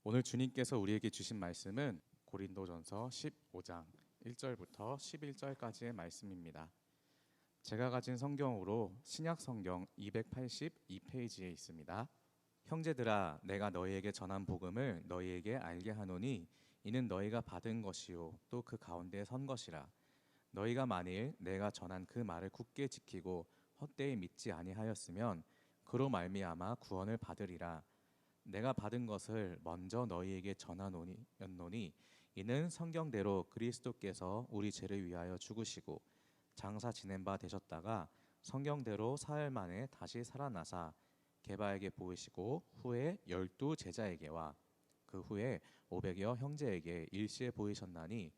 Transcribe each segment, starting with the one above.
오늘 주님께서 우리에게 주신 말씀은 고린도전서 15장 1절부터 11절까지의 말씀입니다. 제가 가진 성경으로 신약 성경 282페이지에 있습니다. 형제들아, 내가 너희에게 전한 복음을 너희에게 알게 하노니 이는 너희가 받은 것이요 또 그 가운데 선 것이라. 너희가 만일 내가 전한 그 말을 굳게 지키고 헛되이 믿지 아니하였으면 그로 말미암아 구원을 받으리라. 내가 받은 것을 먼저 너희에게 전하노니 이는 성경대로 그리스도께서 우리 죄를 위하여 죽으시고 장사 지낸 바 되셨다가 성경대로 사흘 만에 다시 살아나사 게바에게 보이시고 후에 12 제자에게와 그 후에 500여 형제에게 일시에 보이셨나니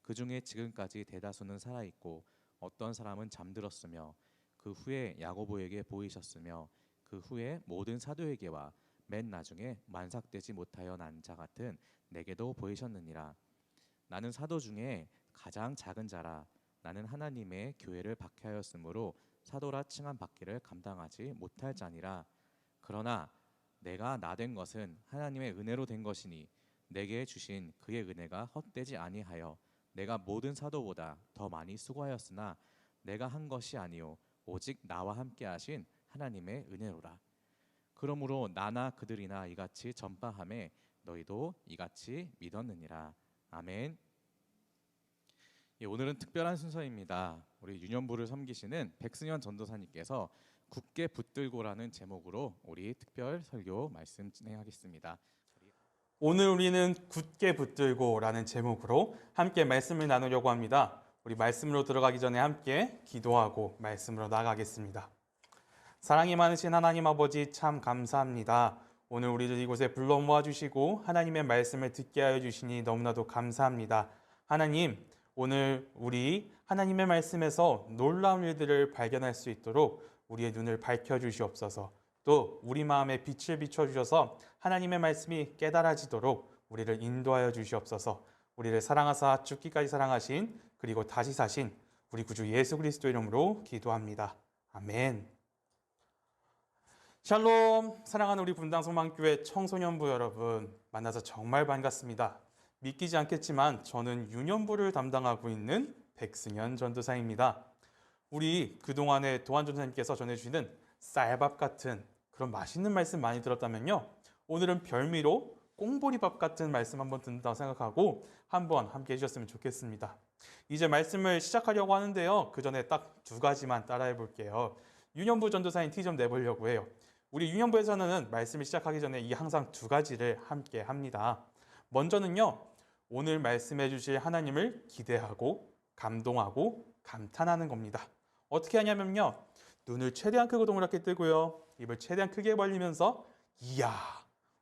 그 중에 지금까지 대다수는 살아있고 어떤 사람은 잠들었으며 그 후에 야고보에게 보이셨으며 그 후에 모든 사도에게와 맨 나중에 만삭되지 못하여 난 자 같은 내게도 보이셨느니라. 나는 사도 중에 가장 작은 자라. 나는 하나님의 교회를 박해하였으므로 사도라 칭함 받기를 감당하지 못할 자니라. 그러나 내가 나된 것은 하나님의 은혜로 된 것이니 내게 주신 그의 은혜가 헛되지 아니하여 내가 모든 사도보다 더 많이 수고하였으나 내가 한 것이 아니요 오직 나와 함께 하신 하나님의 은혜로라. 그러므로 나나 그들이나 이같이 전파하매 너희도 이같이 믿었느니라. 아멘. 오늘은 특별한 순서입니다. 우리 유년부를 섬기시는 백승현 전도사님께서 굳게 붙들고라는 제목으로 우리 특별 설교 말씀 진행하겠습니다. 오늘 우리는 굳게 붙들고라는 제목으로 함께 말씀을 나누려고 합니다. 우리 말씀으로 들어가기 전에 함께 기도하고 말씀으로 나가겠습니다. 사랑이 많으신 하나님 아버지 참 감사합니다. 오늘 우리를 이곳에 불러 모아주시고 하나님의 말씀을 듣게 하여 주시니 너무나도 감사합니다. 하나님, 오늘 우리 하나님의 말씀에서 놀라운 일들을 발견할 수 있도록 우리의 눈을 밝혀주시옵소서. 또 우리 마음에 빛을 비춰주셔서 하나님의 말씀이 깨달아지도록 우리를 인도하여 주시옵소서. 우리를 사랑하사 죽기까지 사랑하신 그리고 다시 사신 우리 구주 예수 그리스도 이름으로 기도합니다. 아멘. 샬롬, 사랑하는 우리 분당 소망교회 청소년부 여러분, 만나서 정말 반갑습니다. 믿기지 않겠지만 저는 유년부를 담당하고 있는 백승현 전도사입니다. 우리 그동안에 도한 전도사님께서 전해주시는 쌀밥 같은 그런 맛있는 말씀 많이 들었다면요, 오늘은 별미로 꽁보리밥 같은 말씀 한번 듣는다고 생각하고 한번 함께 해주셨으면 좋겠습니다. 이제 말씀을 시작하려고 하는데요, 그 전에 딱 2가지만 따라해 볼게요. 유년부 전도사인 티 좀 내보려고 해요. 우리 유년부에서는 말씀을 시작하기 전에 이 항상 2가지를 함께 합니다. 먼저는요, 오늘 말씀해 주실 하나님을 기대하고 감동하고 감탄하는 겁니다. 어떻게 하냐면요, 눈을 최대한 크고 동그랗게 뜨고요, 입을 최대한 크게 벌리면서 이야,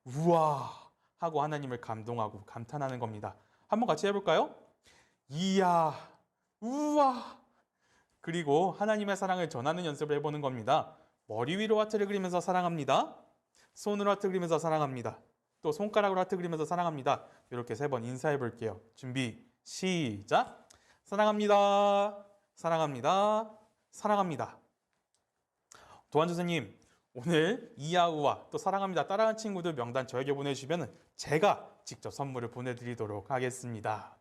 우와 하고 하나님을 감동하고 감탄하는 겁니다. 한번 같이 해볼까요? 이야, 우와. 그리고 하나님의 사랑을 전하는 연습을 해보는 겁니다. 머리 위로 하트를 그리면서 사랑합니다. 손으로 하트 그리면서 사랑합니다. 또 손가락으로 하트 그리면서 사랑합니다. 이렇게 3번 인사해 볼게요. 준비, 시작. 사랑합니다. 사랑합니다. 사랑합니다. 도한 선생님, 오늘 이야우와 또 사랑합니다 따라하는 친구들 명단 저에게 보내주시면 제가 직접 선물을 보내드리도록 하겠습니다.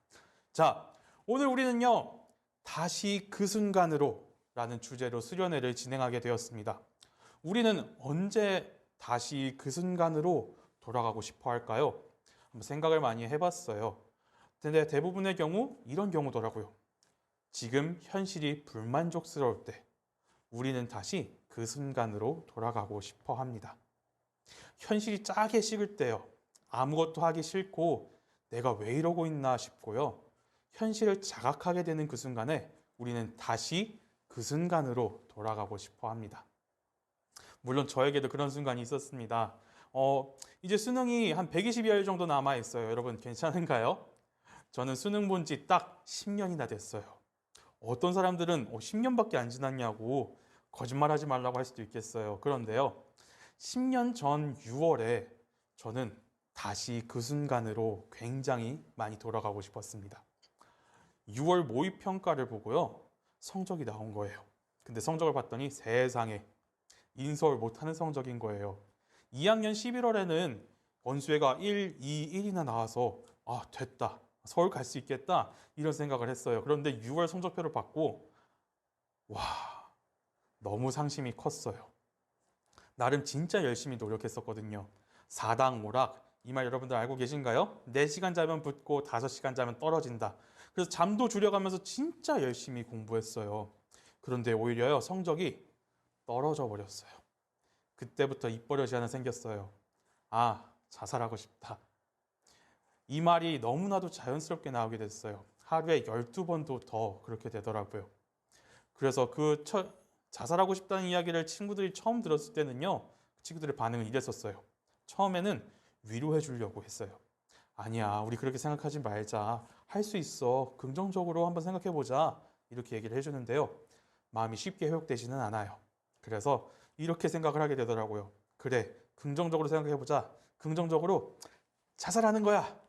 자, 오늘 우리는요, 다시 그 순간으로 라는 주제로 수련회를 진행하게 되었습니다. 우리는 언제 다시 그 순간으로 돌아가고 싶어 할까요? 한번 생각을 많이 해봤어요. 근데 대부분의 경우 이런 경우더라고요. 지금 현실이 불만족스러울 때 우리는 다시 그 순간으로 돌아가고 싶어 합니다. 현실이 짜게 식을 때요, 아무것도 하기 싫고 내가 왜 이러고 있나 싶고요, 현실을 자각하게 되는 그 순간에 우리는 다시 그 순간으로 돌아가고 싶어 합니다. 물론 저에게도 그런 순간이 있었습니다. 이제 수능이 한 120여일 정도 남아 있어요. 여러분 괜찮은가요? 저는 수능 본 지 딱 10년이나 됐어요. 어떤 사람들은 10년밖에 안 지났냐고 거짓말하지 말라고 할 수도 있겠어요. 그런데요, 10년 전 6월에 저는 다시 그 순간으로 굉장히 많이 돌아가고 싶었습니다. 6월 모의평가를 보고요, 성적이 나온 거예요. 근데 성적을 봤더니 세상에 인서울 못하는 성적인 거예요. 2학년 11월에는 번수회가 1, 2, 1이나 나와서 아, 됐다. 서울 갈 수 있겠다. 이런 생각을 했어요. 그런데 6월 성적표를 받고 와, 너무 상심이 컸어요. 나름 진짜 열심히 노력했었거든요. 사당 오락, 이 말 여러분들 알고 계신가요? 4시간 자면 붙고 5시간 자면 떨어진다. 그래서 잠도 줄여가면서 진짜 열심히 공부했어요. 그런데 오히려요, 성적이 떨어져 버렸어요. 그때부터 입버릇이 하나 생겼어요. 아, 자살하고 싶다. 이 말이 너무나도 자연스럽게 나오게 됐어요. 하루에 12번도 더 그렇게 되더라고요. 그래서 자살하고 싶다는 이야기를 친구들이 처음 들었을 때는요, 친구들의 반응은 이랬었어요. 처음에는 위로해 주려고 했어요. 아니야, 우리 그렇게 생각하지 말자. 할 수 있어. 긍정적으로 한번 생각해 보자. 이렇게 얘기를 해주는데요. 마음이 쉽게 회복되지는 않아요. 그래서 이렇게 생각을 하게 되더라고요. 그래, 긍정적으로 생각해 보자. 긍정적으로 자살하는 거야.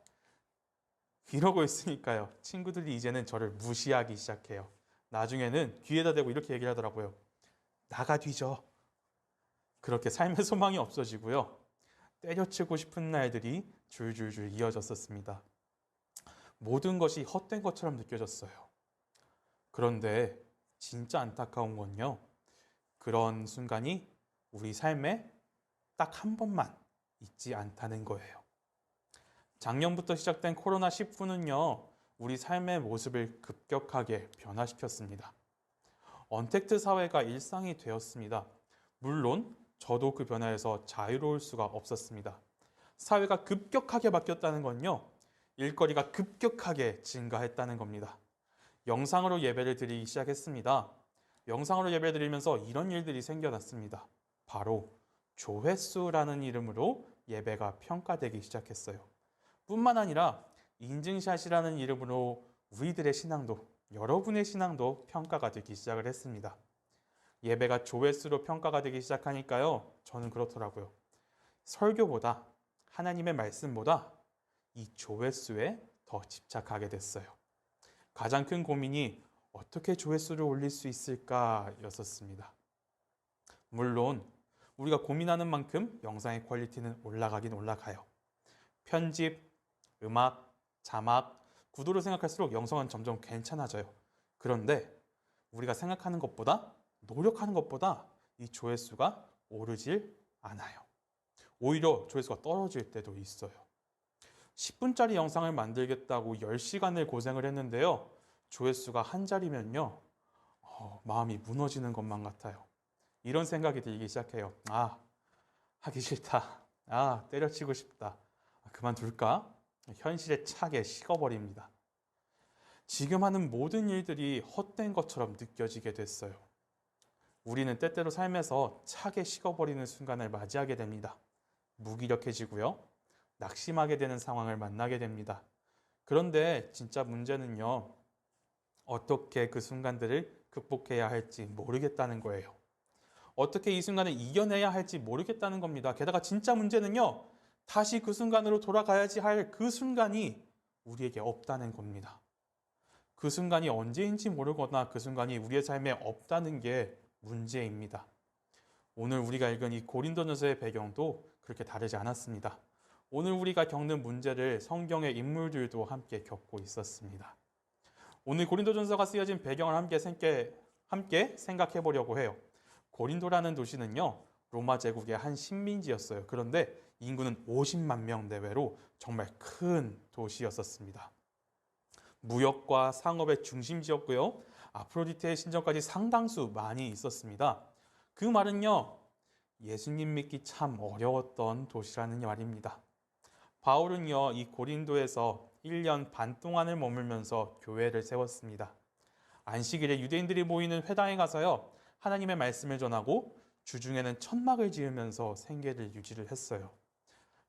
이러고 있으니까요. 친구들이 이제는 저를 무시하기 시작해요. 나중에는 귀에다 대고 이렇게 얘기를 하더라고요. 나가 뒤져. 그렇게 삶의 소망이 없어지고요. 때려치고 싶은 날들이 줄줄줄 이어졌었습니다. 모든 것이 헛된 것처럼 느껴졌어요. 그런데 진짜 안타까운 건요. 그런 순간이 우리 삶에 딱 한 번만 있지 않다는 거예요. 작년부터 시작된 코로나19는요. 우리 삶의 모습을 급격하게 변화시켰습니다. 언택트 사회가 일상이 되었습니다. 물론 저도 그 변화에서 자유로울 수가 없었습니다. 사회가 급격하게 바뀌었다는 건요. 일거리가 급격하게 증가했다는 겁니다. 영상으로 예배를 드리기 시작했습니다. 영상으로 예배를 드리면서 이런 일들이 생겨났습니다. 바로 조회수라는 이름으로 예배가 평가되기 시작했어요. 뿐만 아니라 인증샷이라는 이름으로 우리들의 신앙도, 여러분의 신앙도 평가가 되기 시작을 했습니다. 예배가 조회수로 평가가 되기 시작하니까요. 저는 그렇더라고요. 설교보다, 하나님의 말씀보다 이 조회수에 더 집착하게 됐어요. 가장 큰 고민이 어떻게 조회수를 올릴 수 있을까였었습니다. 물론 우리가 고민하는 만큼 영상의 퀄리티는 올라가긴 올라가요. 편집, 음악, 자막, 구도를 생각할수록 영상은 점점 괜찮아져요. 그런데 우리가 생각하는 것보다, 노력하는 것보다 이 조회수가 오르질 않아요. 오히려 조회수가 떨어질 때도 있어요. 10분짜리 영상을 만들겠다고 10시간을 고생을 했는데요. 조회수가 한 자리면요. 마음이 무너지는 것만 같아요. 이런 생각이 들기 시작해요. 아, 하기 싫다. 아, 때려치고 싶다. 그만둘까? 현실에 차게 식어버립니다. 지금 하는 모든 일들이 헛된 것처럼 느껴지게 됐어요. 우리는 때때로 삶에서 차게 식어버리는 순간을 맞이하게 됩니다. 무기력해지고요. 낙심하게 되는 상황을 만나게 됩니다. 그런데 진짜 문제는요. 어떻게 그 순간들을 극복해야 할지 모르겠다는 거예요. 어떻게 이 순간을 이겨내야 할지 모르겠다는 겁니다. 게다가 진짜 문제는요. 다시 그 순간으로 돌아가야지 할 그 순간이 우리에게 없다는 겁니다. 그 순간이 언제인지 모르거나 그 순간이 우리의 삶에 없다는 게 문제입니다. 오늘 우리가 읽은 이 고린도전서의 배경도 그렇게 다르지 않았습니다. 오늘 우리가 겪는 문제를 성경의 인물들도 함께 겪고 있었습니다. 오늘 고린도전서가 쓰여진 배경을 함께 생각해 보려고 해요. 고린도라는 도시는요, 로마 제국의 한 식민지였어요. 그런데 인구는 50만 명 내외로 정말 큰 도시였었습니다. 무역과 상업의 중심지였고요. 아프로디테의 신전까지 상당수 많이 있었습니다. 그 말은요, 예수님 믿기 참 어려웠던 도시라는 말입니다. 바울은요, 이 고린도에서 1년 반 동안을 머물면서 교회를 세웠습니다. 안식일에 유대인들이 모이는 회당에 가서요, 하나님의 말씀을 전하고 주중에는 천막을 지으면서 생계를 유지를 했어요.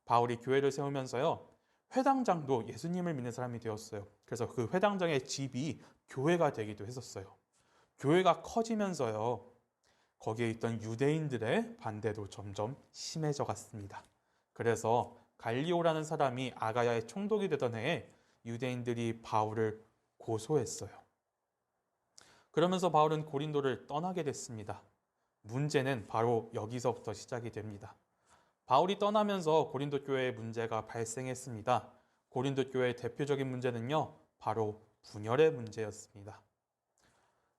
바울이 교회를 세우면서요, 회당장도 예수님을 믿는 사람이 되었어요. 그래서 그 회당장의 집이 교회가 되기도 했었어요. 교회가 커지면서요, 거기에 있던 유대인들의 반대도 점점 심해져 갔습니다. 그래서 갈리오라는 사람이 아가야의 총독이 되던 해에 유대인들이 바울을 고소했어요. 그러면서 바울은 고린도를 떠나게 됐습니다. 문제는 바로 여기서부터 시작이 됩니다. 바울이 떠나면서 고린도 교회에 문제가 발생했습니다. 고린도 교회의 대표적인 문제는요, 바로 분열의 문제였습니다.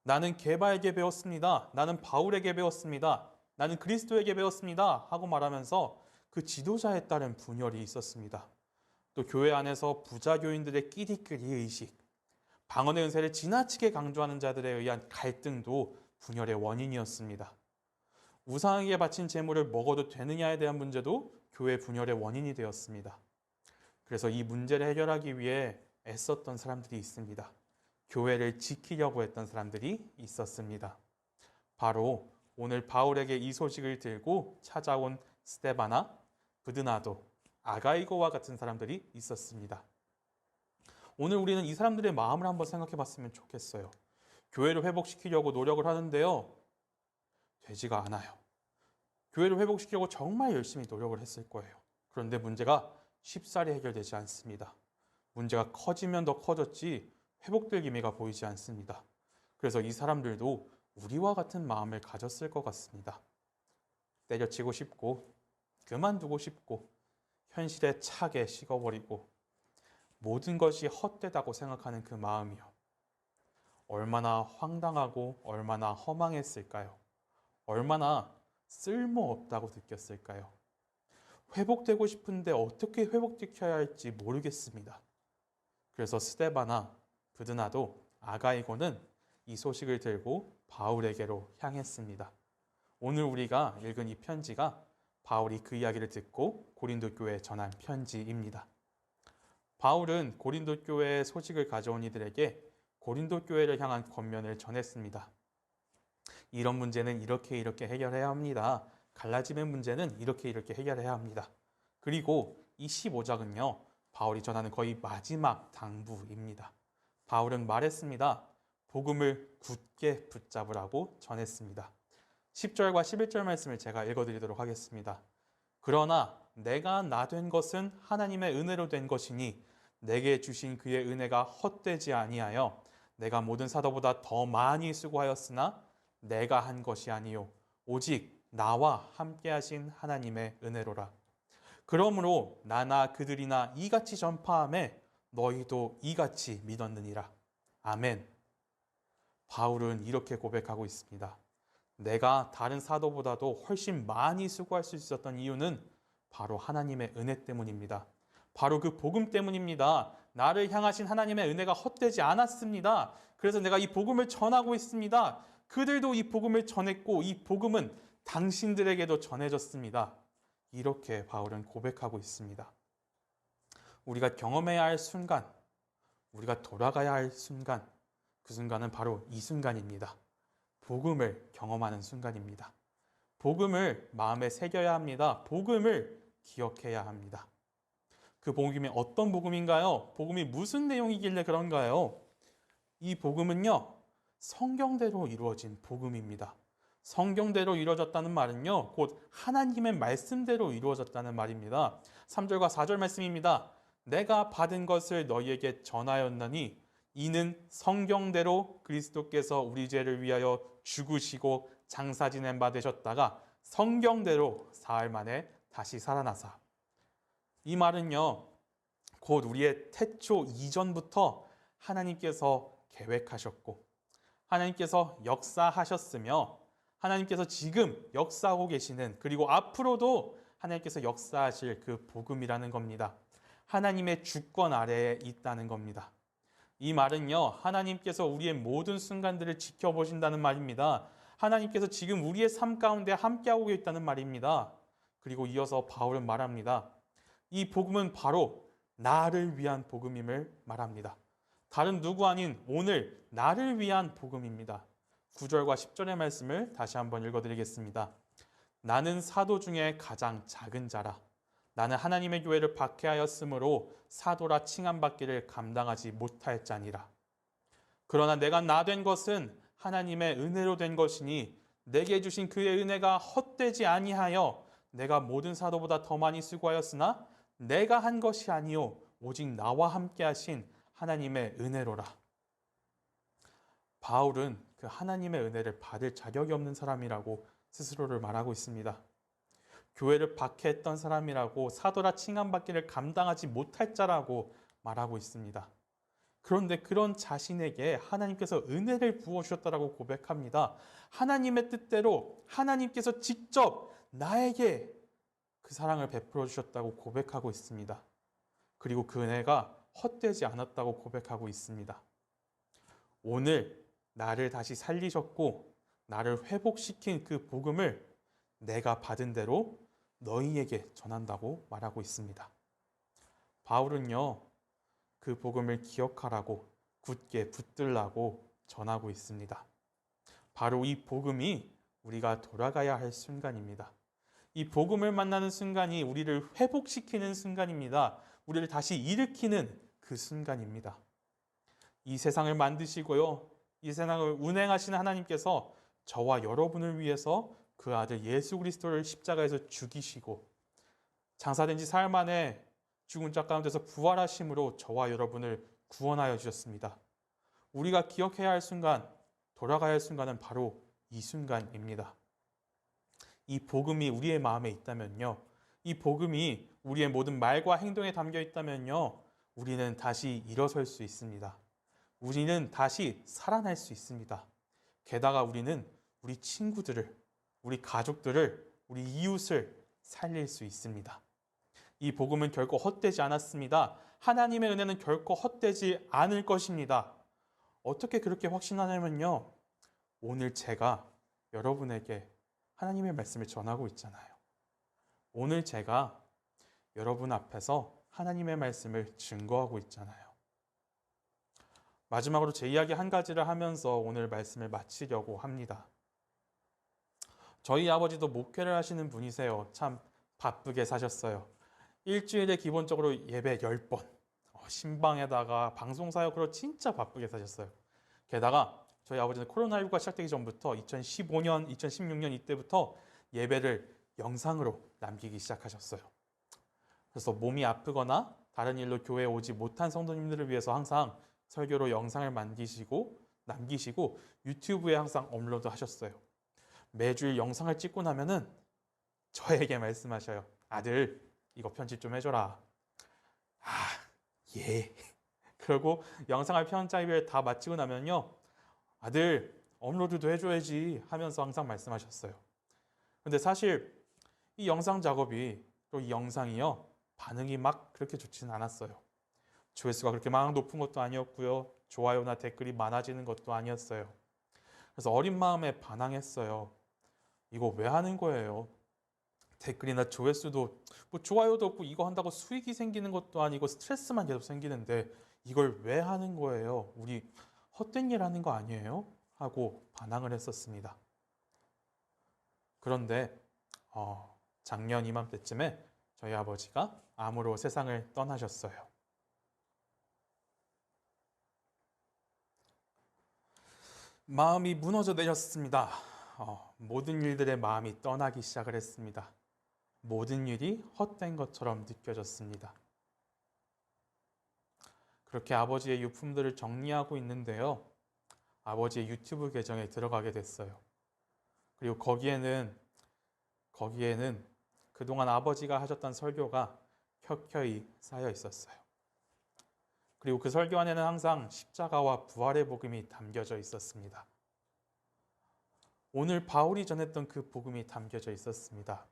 나는 게바에게 배웠습니다. 나는 바울에게 배웠습니다. 나는 그리스도에게 배웠습니다. 하고 말하면서 그 지도자에 따른 분열이 있었습니다. 또 교회 안에서 부자교인들의 끼리끼리 의식, 방언의 은혜를 지나치게 강조하는 자들에 의한 갈등도 분열의 원인이었습니다. 우상에게 바친 제물을 먹어도 되느냐에 대한 문제도 교회 분열의 원인이 되었습니다. 그래서 이 문제를 해결하기 위해 애썼던 사람들이 있습니다. 교회를 지키려고 했던 사람들이 있었습니다. 바로 오늘 바울에게 이 소식을 들고 찾아온 스데바나, 브드나도, 아가이고와 같은 사람들이 있었습니다. 오늘 우리는 이 사람들의 마음을 한번 생각해 봤으면 좋겠어요. 교회를 회복시키려고 노력을 하는데요, 되지가 않아요. 교회를 회복시키려고 정말 열심히 노력을 했을 거예요. 그런데 문제가 쉽사리 해결되지 않습니다. 문제가 커지면 더 커졌지 회복될 기미가 보이지 않습니다. 그래서 이 사람들도 우리와 같은 마음을 가졌을 것 같습니다. 때려치고 싶고 그만두고 싶고 현실에 차게 식어버리고 모든 것이 헛되다고 생각하는 그 마음이요. 얼마나 황당하고 얼마나 허망했을까요? 얼마나 쓸모없다고 느꼈을까요? 회복되고 싶은데 어떻게 회복시켜야 할지 모르겠습니다. 그래서 스데바나, 브드나도, 아가이고는 이 소식을 들고 바울에게로 향했습니다. 오늘 우리가 읽은 이 편지가 바울이 그 이야기를 듣고 고린도 교회에 전한 편지입니다. 바울은 고린도 교회의 소식을 가져온 이들에게 고린도 교회를 향한 권면을 전했습니다. 이런 문제는 이렇게 해결해야 합니다. 갈라짐의 문제는 이렇게 해결해야 합니다. 그리고 이 15장은요, 바울이 전하는 거의 마지막 당부입니다. 바울은 말했습니다. 복음을 굳게 붙잡으라고 전했습니다. 10절과 11절 말씀을 제가 읽어드리도록 하겠습니다. 그러나 내가 나 된 것은 하나님의 은혜로 된 것이니 내게 주신 그의 은혜가 헛되지 아니하여 내가 모든 사도보다 더 많이 수고하였으나 내가 한 것이 아니요 오직 나와 함께 하신 하나님의 은혜로라. 그러므로 나나 그들이나 이같이 전파하매 너희도 이같이 믿었느니라. 아멘. 바울은 이렇게 고백하고 있습니다. 내가 다른 사도보다도 훨씬 많이 수고할 수 있었던 이유는 바로 하나님의 은혜 때문입니다. 바로 그 복음 때문입니다. 나를 향하신 하나님의 은혜가 헛되지 않았습니다. 그래서 내가 이 복음을 전하고 있습니다. 그들도 이 복음을 전했고 이 복음은 당신들에게도 전해졌습니다. 이렇게 바울은 고백하고 있습니다. 우리가 경험해야 할 순간, 우리가 돌아가야 할 순간, 그 순간은 바로 이 순간입니다. 복음을 경험하는 순간입니다. 복음을 마음에 새겨야 합니다. 복음을 기억해야 합니다. 그 복음이 어떤 복음인가요? 복음이 무슨 내용이길래 그런가요? 이 복음은요, 성경대로 이루어진 복음입니다. 성경대로 이루어졌다는 말은요, 곧 하나님의 말씀대로 이루어졌다는 말입니다. 3절과 4절 말씀입니다. 내가 받은 것을 너희에게 전하였나니 이는 성경대로 그리스도께서 우리 죄를 위하여 죽으시고 장사 지낸 바 되셨다가 성경대로 사흘 만에 다시 살아나사. 이 말은요, 곧 우리의 태초 이전부터 하나님께서 계획하셨고 하나님께서 역사하셨으며 하나님께서 지금 역사하고 계시는, 그리고 앞으로도 하나님께서 역사하실 그 복음이라는 겁니다. 하나님의 주권 아래에 있다는 겁니다. 이 말은요, 하나님께서 우리의 모든 순간들을 지켜보신다는 말입니다. 하나님께서 지금 우리의 삶 가운데 함께하고 있다는 말입니다. 그리고 이어서 바울은 말합니다. 이 복음은 바로 나를 위한 복음임을 말합니다. 다른 누구 아닌 오늘 나를 위한 복음입니다. 9절과 10절의 말씀을 다시 한번 읽어드리겠습니다. 나는 사도 중에 가장 작은 자라. 나는 하나님의 교회를 박해하였으므로 사도라 칭함받기를 감당하지 못할 자니라. 그러나 내가 나 된 것은 하나님의 은혜로 된 것이니 내게 주신 그의 은혜가 헛되지 아니하여 내가 모든 사도보다 더 많이 수고하였으나 내가 한 것이 아니요 오직 나와 함께 하신 하나님의 은혜로라. 바울은 그 하나님의 은혜를 받을 자격이 없는 사람이라고 스스로를 말하고 있습니다. 교회를 박해했던 사람이라고 사도라 칭함받기를 감당하지 못할 자라고 말하고 있습니다. 그런데 그런 자신에게 하나님께서 은혜를 부어주셨다라고 고백합니다. 하나님의 뜻대로 하나님께서 직접 나에게 그 사랑을 베풀어 주셨다고 고백하고 있습니다. 그리고 그 은혜가 헛되지 않았다고 고백하고 있습니다. 오늘 나를 다시 살리셨고 나를 회복시킨 그 복음을 내가 받은 대로 너희에게 전한다고 말하고 있습니다. 바울은요, 그 복음을 기억하라고 굳게 붙들라고 전하고 있습니다. 바로 이 복음이 우리가 돌아가야 할 순간입니다. 이 복음을 만나는 순간이 우리를 회복시키는 순간입니다. 우리를 다시 일으키는 그 순간입니다. 이 세상을 만드시고요, 이 세상을 운행하시는 하나님께서 저와 여러분을 위해서 그 아들 예수 그리스도를 십자가에서 죽이시고 장사된 지 사흘 만에 죽은 자 가운데서 부활하심으로 저와 여러분을 구원하여 주셨습니다. 우리가 기억해야 할 순간, 돌아가야 할 순간은 바로 이 순간입니다. 이 복음이 우리의 마음에 있다면요, 이 복음이 우리의 모든 말과 행동에 담겨 있다면요, 우리는 다시 일어설 수 있습니다. 우리는 다시 살아날 수 있습니다. 게다가 우리는 우리 친구들을, 우리 가족들을, 우리 이웃을 살릴 수 있습니다. 이 복음은 결코 헛되지 않았습니다. 하나님의 은혜는 결코 헛되지 않을 것입니다. 어떻게 그렇게 확신하냐면요, 오늘 제가 여러분에게 하나님의 말씀을 전하고 있잖아요. 오늘 제가 여러분 앞에서 하나님의 말씀을 증거하고 있잖아요. 마지막으로 제 이야기 한 가지를 하면서 오늘 말씀을 마치려고 합니다. 저희 아버지도 목회를 하시는 분이세요. 참 바쁘게 사셨어요. 일주일에 기본적으로 예배 10번, 신방에다가 방송사역으로 진짜 바쁘게 사셨어요. 게다가 저희 아버지는 코로나19가 시작되기 전부터 2015년, 2016년 이때부터 예배를 영상으로 남기기 시작하셨어요. 그래서 몸이 아프거나 다른 일로 교회에 오지 못한 성도님들을 위해서 항상 설교로 영상을 남기시고 유튜브에 항상 업로드 하셨어요. 매주일 영상을 찍고 나면은 저에게 말씀하셔요. 아들, 이거 편집 좀 해줘라. 아, 예. 그리고 영상을 편집을 다 마치고 나면요, 아들, 업로드도 해줘야지 하면서 항상 말씀하셨어요. 근데 사실 이 영상 작업이, 또 이 영상이요, 반응이 막 그렇게 좋지는 않았어요. 조회수가 그렇게 막 높은 것도 아니었고요, 좋아요나 댓글이 많아지는 것도 아니었어요. 그래서 어린 마음에 반항했어요. 이거 왜 하는 거예요? 댓글이나 조회수도, 뭐 좋아요도 없고 이거 한다고 수익이 생기는 것도 아니고 스트레스만 계속 생기는데 이걸 왜 하는 거예요? 우리 헛된 일 하는 거 아니에요? 하고 반항을 했었습니다. 그런데 작년 이맘때쯤에 저희 아버지가 암으로 세상을 떠나셨어요. 마음이 무너져 내렸습니다. 모든 일들의 마음이 떠나기 시작을 했습니다. 모든 일이 헛된 것처럼 느껴졌습니다. 그렇게 아버지의 유품들을 정리하고 있는데요, 아버지의 유튜브 계정에 들어가게 됐어요. 그리고 거기에는 그동안 아버지가 하셨던 설교가 켜켜이 쌓여 있었어요. 그리고 그 설교 안에는 항상 십자가와 부활의 복음이 담겨져 있었습니다. 오늘 바울이 전했던 그 복음이 담겨져 있었습니다.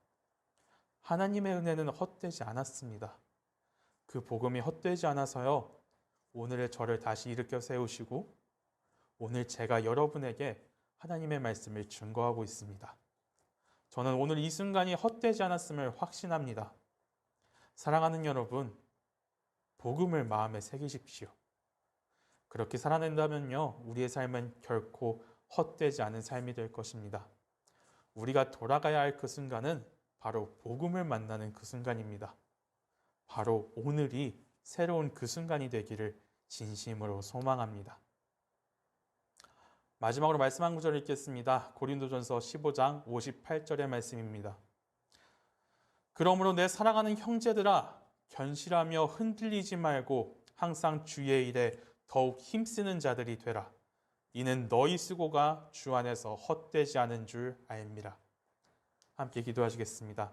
하나님의 은혜는 헛되지 않았습니다. 그 복음이 헛되지 않아서요, 오늘의 저를 다시 일으켜 세우시고 오늘 제가 여러분에게 하나님의 말씀을 증거하고 있습니다. 저는 오늘 이 순간이 헛되지 않았음을 확신합니다. 사랑하는 여러분, 복음을 마음에 새기십시오. 그렇게 살아낸다면요, 우리의 삶은 결코 헛되지 않은 삶이 될 것입니다. 우리가 돌아가야 할 그 순간은 바로 복음을 만나는 그 순간입니다. 바로 오늘이 새로운 그 순간이 되기를 진심으로 소망합니다. 마지막으로 말씀 한 구절 읽겠습니다. 고린도전서 15장 58절의 말씀입니다. 그러므로 내 사랑하는 형제들아, 견실하며 흔들리지 말고 항상 주의 일에 더욱 힘쓰는 자들이 되라. 이는 너희 수고가 주 안에서 헛되지 않은 줄 알미라. 함께 기도하시겠습니다.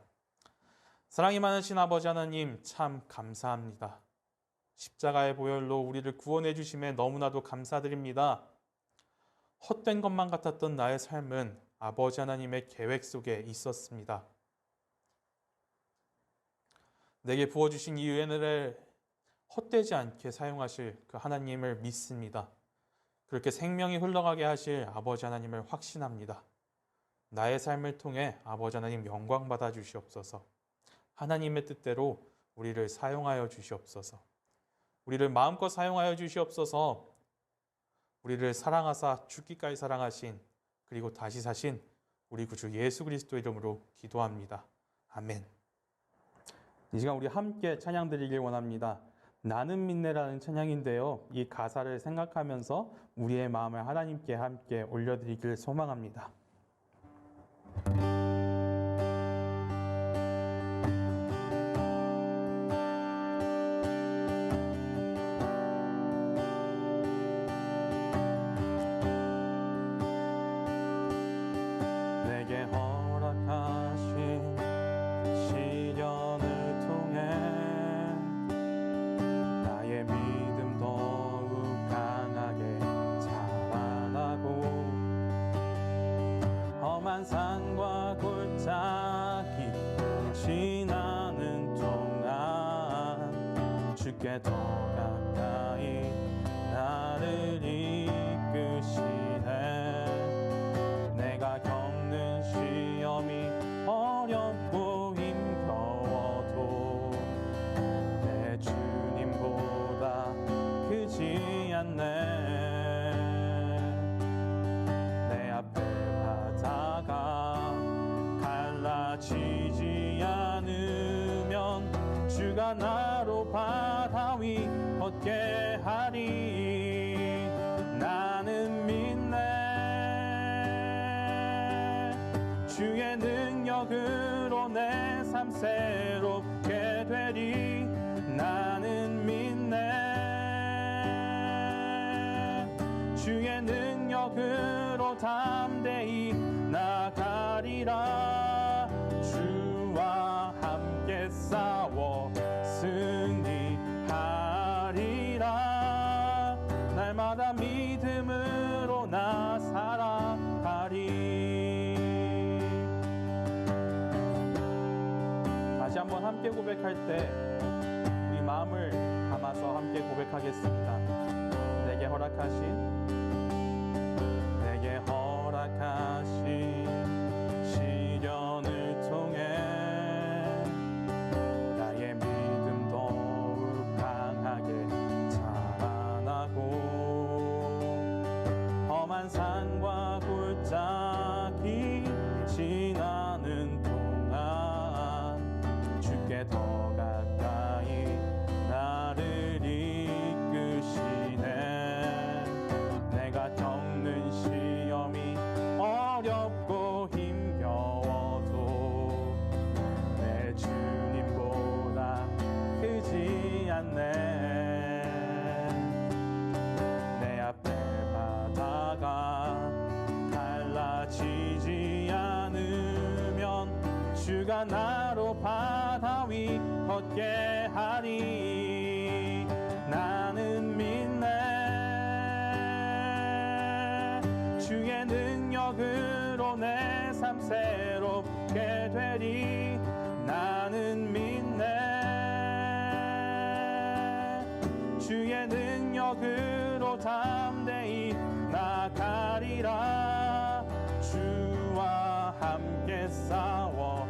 사랑이 많으신 아버지 하나님 참 감사합니다. 십자가의 보혈로 우리를 구원해 주심에 너무나도 감사드립니다. 헛된 것만 같았던 나의 삶은 아버지 하나님의 계획 속에 있었습니다. 내게 부어주신 이 은혜를 헛되지 않게 사용하실 그 하나님을 믿습니다. 그렇게 생명이 흘러가게 하실 아버지 하나님을 확신합니다. 나의 삶을 통해 아버지 하나님 영광 받아 주시옵소서. 하나님의 뜻대로 우리를 사용하여 주시옵소서. 우리를 마음껏 사용하여 주시옵소서. 우리를 사랑하사 죽기까지 사랑하신 그리고 다시 사신 우리 구주 예수 그리스도 이름으로 기도합니다. 아멘. 이 시간 우리 함께 찬양 드리길 원합니다. 나는 믿네라는 찬양인데요. 이 가사를 생각하면서 우리의 마음을 하나님께 함께 올려드리길 소망합니다. 내게 허락하신 시련을 통해 나의 믿음 더욱 강하게 자라나고 험한 산과 골짜기 지나는 동안 주께 더 가까이 나를 이끄시네. 내가 겪는 시험이 어렵고 힘겨워도 내 주님보다 크지 않네. 내 앞에 바다가 갈라지지 않으면 주가 나로 바다 위 걷게 하리. 나는 믿네. 주의 능력으로 내 삶 새롭게 되리. 나는 믿네. 주의 능력으로 담대히 나가리라. 주와 함께 싸워 승리하리라. 날마다 믿음으로 나 살아가리. 다시 한번 함께 고백할 때 우리 마음을 담아서 함께 고백하겠습니다. 내게 허락하신 시련을 통해 나의 믿음 더욱 강하게 자라나고 험한 산과 골짜기 지나는 동안 주께 더 가까이 나를 이끄시네. 내가 겪는 시험이 어렵고 힘겨워도 내 주님보다 크지 않네. 내 앞에 바다가 갈라지지 않으면 주가 나로 바다 위 걷게 하리. 나는 믿네. 주의 능력으로 내 삶 새롭게 되리. 나는 믿네. 주의 능력으로 담대히 나가리라. 주와 함께 싸워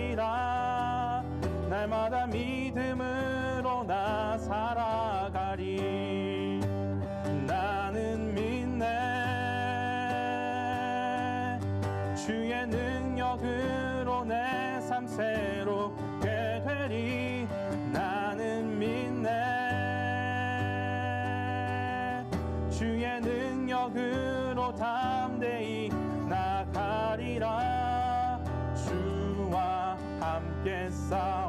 승리하리라. 날마다 믿음으로 나 살아가리. 나는 믿네. 주의 능력으로 내 삶 새롭게 되리. 나는 믿네. 주의 능력으로 담대히 나가리라. 주와 함께 싸워